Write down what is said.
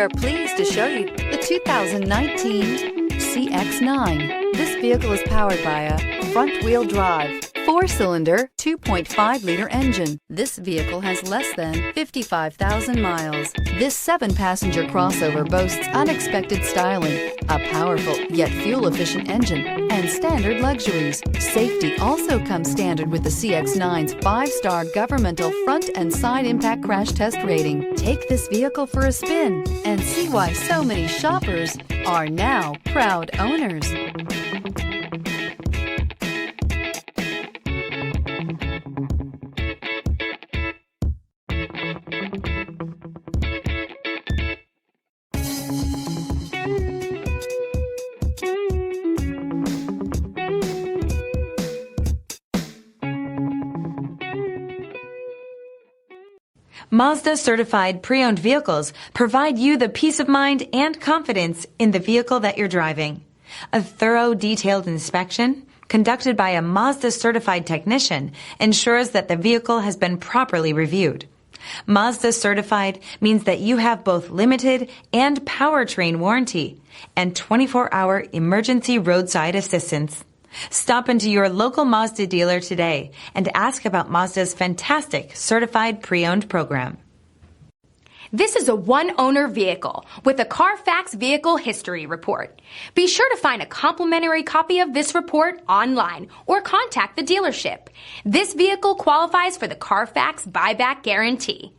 are pleased to show you the 2019 CX-9. This vehicle is powered by a front-wheel drive, 4-cylinder, 2.5-liter engine. This vehicle has less than 55,000 miles. This 7-passenger crossover boasts unexpected styling, a powerful yet fuel-efficient engine, and standard luxuries. Safety also comes standard with the CX-9's 5-star governmental front and side impact crash test rating. Take this vehicle for a spin and see why so many shoppers are now proud owners. Mazda certified pre-owned vehicles provide you the peace of mind and confidence in the vehicle that you're driving. A thorough, detailed inspection conducted by a Mazda certified technician ensures that the vehicle has been properly reviewed. Mazda certified means that you have both limited and powertrain warranty and 24-hour emergency roadside assistance. Stop into your local Mazda dealer today and ask about Mazda's fantastic certified pre-owned program. This is a one-owner vehicle with a Carfax Vehicle History Report. Be sure to find a complimentary copy of this report online or contact the dealership. This vehicle qualifies for the Carfax Buyback Guarantee.